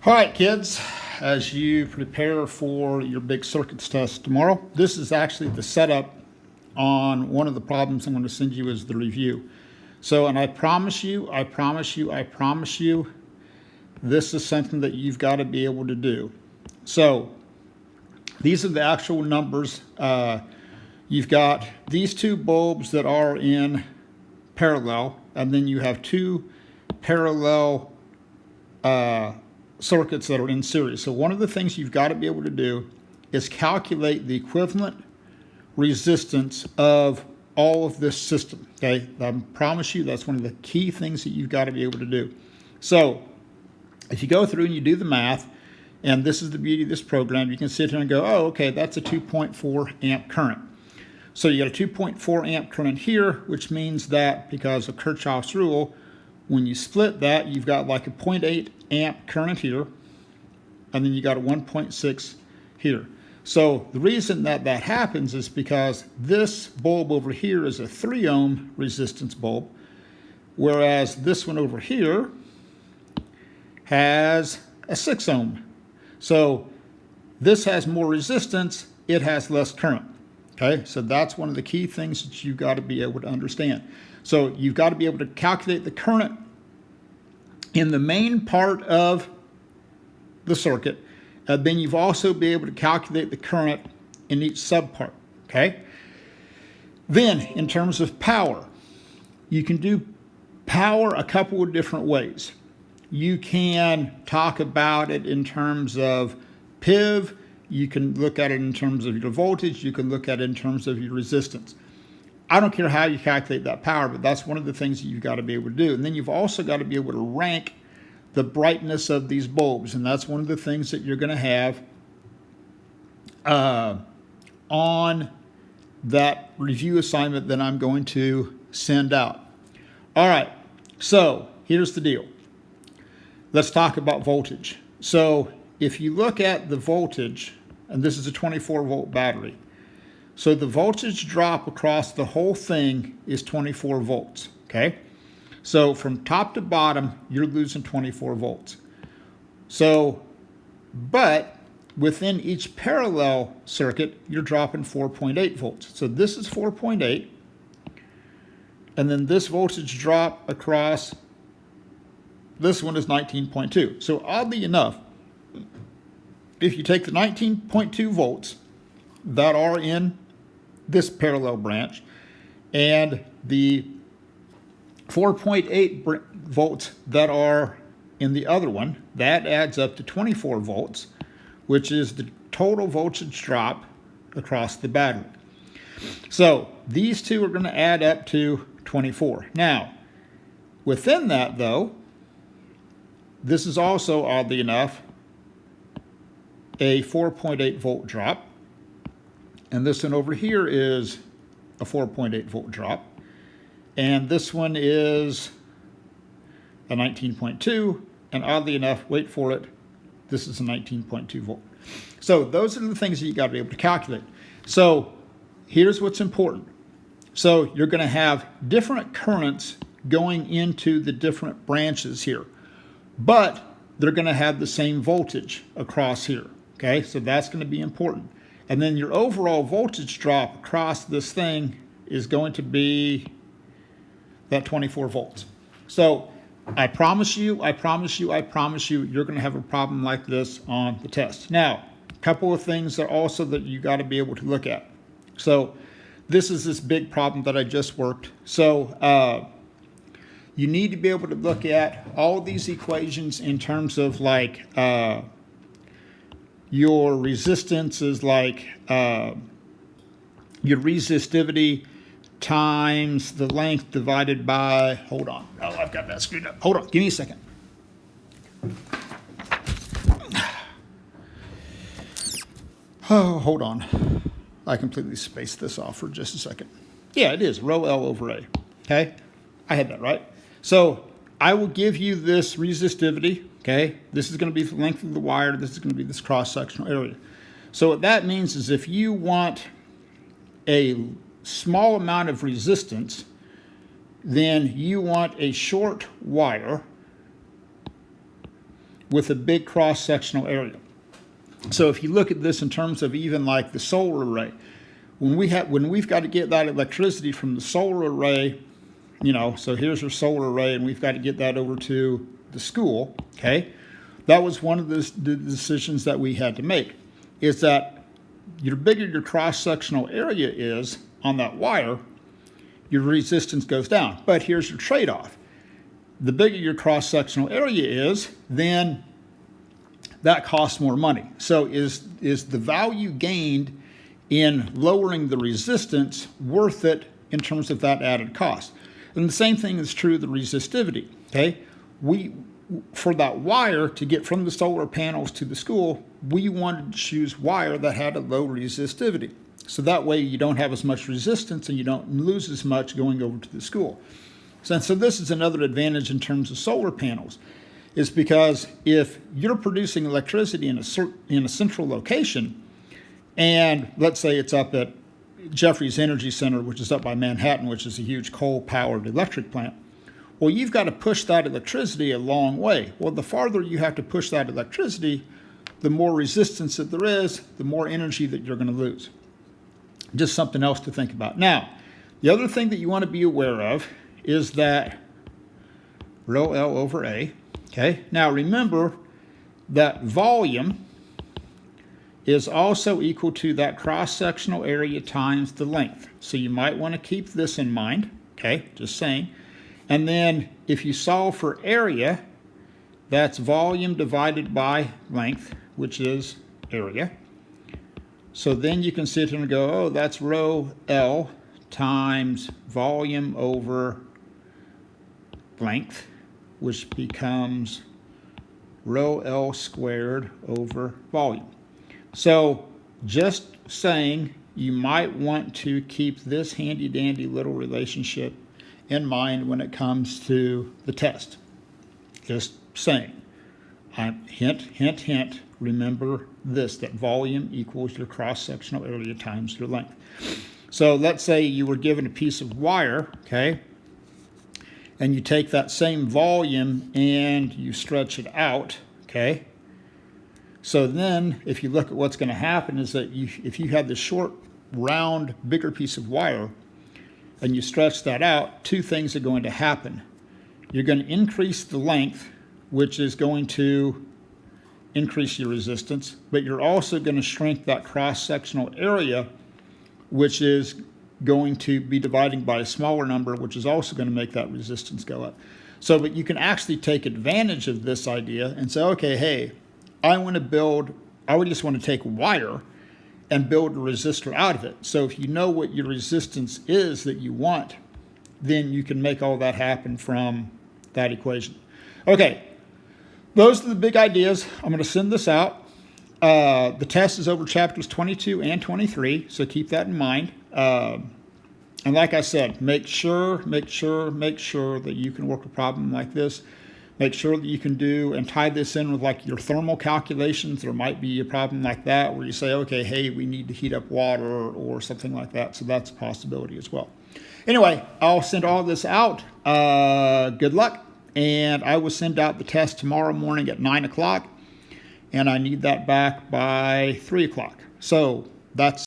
All right, kids, as you prepare for your big circuits test tomorrow, this is actually the setup on one of the problems I'm going to send you as the review. So, and I promise you, this is something that you've got to be able to do. So, these are the actual numbers. You've got these two bulbs that are in parallel, and then you have two parallel circuits that are in series. So one of the things you've got to be able to do is calculate the equivalent resistance of all of this system. Okay, I promise you that's one of the key things that you've got to be able to do. So if you go through and you do the math, and this is the beauty of this program, you can sit here and go, oh, okay, that's a 2.4 amp current. So you got a 2.4 amp current here, which means that because of Kirchhoff's rule, when you split that, you've got like a 0.8 amp current here, and then you got a 1.6 here. So the reason that that happens is because this bulb over here is a 3 ohm resistance bulb, whereas this one over here has a 6 ohm. So this has more resistance, it has less current. Okay, so that's one of the key things that you've got to be able to understand. So you've got to be able to calculate the current in the main part of the circuit. Then you've also be able to calculate the current in each subpart. Okay. Then in terms of power, you can do power a couple of different ways. You can talk about it in terms of PIV. You can look at it in terms of your voltage. You can look at it in terms of your resistance. I don't care how you calculate that power, but that's one of the things that you've got to be able to do. And then you've also got to be able to rank the brightness of these bulbs. And that's one of the things that you're going to have on that review assignment that I'm going to send out. All right, so here's the deal. Let's talk about voltage. So if you look at the voltage, and this is a 24 volt battery, so the voltage drop across the whole thing is 24 volts, okay? So from top to bottom, you're losing 24 volts. So, but within each parallel circuit, you're dropping 4.8 volts. So this is 4.8, and then this voltage drop across this one is 19.2. So oddly enough, if you take the 19.2 volts that are in this parallel branch and the 4.8 volts that are in the other one, that adds up to 24 volts, which is the total voltage drop across the battery. So these two are going to add up to 24. Now, within that though, this is also, oddly enough, a 4.8 volt drop. And this one over here is a 4.8 volt drop. And this one is a 19.2. And oddly enough, wait for it, this is a 19.2 volt. So those are the things that you got to be able to calculate. So here's what's important. So you're going to have different currents going into the different branches here, but they're going to have the same voltage across here. Okay, so that's going to be important. And then your overall voltage drop across this thing is going to be that 24 volts. So I promise you, you're going to have a problem like this on the test. Now, a couple of things that also that you got to be able to look at. So this is this big problem that I just worked. So you need to be able to look at all these equations in terms of like your resistance is like your resistivity times the length divided by, hold on, oh, I've got that screwed up. Hold on, give me a second. Oh, hold on. I completely spaced this off for just a second. Yeah, it is, rho L over A, okay? I had that right. So I will give you this resistivity, okay? This is going to be the length of the wire. This is going to be this cross-sectional area. So what that means is if you want a small amount of resistance, then you want a short wire with a big cross-sectional area. So if you look at this in terms of even like the solar array, when we've got to get that electricity from the solar array, you know, so here's your solar array and we've got to get that over to the school, okay? That was one of the decisions that we had to make, is that the bigger your cross-sectional area is on that wire, your resistance goes down. But here's your trade-off. The bigger your cross-sectional area is, then that costs more money. So is the value gained in lowering the resistance worth it in terms of that added cost? And the same thing is true of the resistivity, okay? For that wire to get from the solar panels to the school, we wanted to choose wire that had a low resistivity. So that way you don't have as much resistance and you don't lose as much going over to the school. So this is another advantage in terms of solar panels, is because if you're producing electricity in a central location, and let's say it's up at Jeffries Energy Center, which is up by Manhattan, which is a huge coal-powered electric plant, well, you've got to push that electricity a long way. Well, the farther you have to push that electricity, the more resistance that there is, the more energy that you're going to lose. Just something else to think about. Now, the other thing that you want to be aware of is that rho L over A, okay? Now, remember that volume is also equal to that cross-sectional area times the length. So you might want to keep this in mind, okay? Just saying. And then if you solve for area, that's volume divided by length, which is area. So then you can sit here and go, oh, that's rho L times volume over length, which becomes rho L squared over volume. So just saying, you might want to keep this handy-dandy little relationship in mind when it comes to the test. Just saying. Hint, hint, hint. Remember this, that volume equals your cross-sectional area times your length. So let's say you were given a piece of wire, okay, and you take that same volume and you stretch it out, okay? So then, if you look at what's going to happen is that if you have this short, round, bigger piece of wire, and you stretch that out, two things are going to happen. You're going to increase the length, which is going to increase your resistance, but you're also going to shrink that cross-sectional area, which is going to be dividing by a smaller number, which is also going to make that resistance go up. So, but you can actually take advantage of this idea and say, okay, hey, I would just want to take wire and build a resistor out of it. So if you know what your resistance is that you want, then you can make all that happen from that equation. Okay, those are the big ideas. I'm going to send this out. The test is over chapters 22 and 23, so keep that in mind. And like I said, make sure that you can work a problem like this. Make sure that you can do and tie this in with like your thermal calculations. There might be a problem like that where you say, okay, hey, we need to heat up water or something like that. So that's a possibility as well. Anyway, I'll send all this out. Good luck. And I will send out the test tomorrow morning at 9 o'clock. And I need that back by 3 o'clock. So that's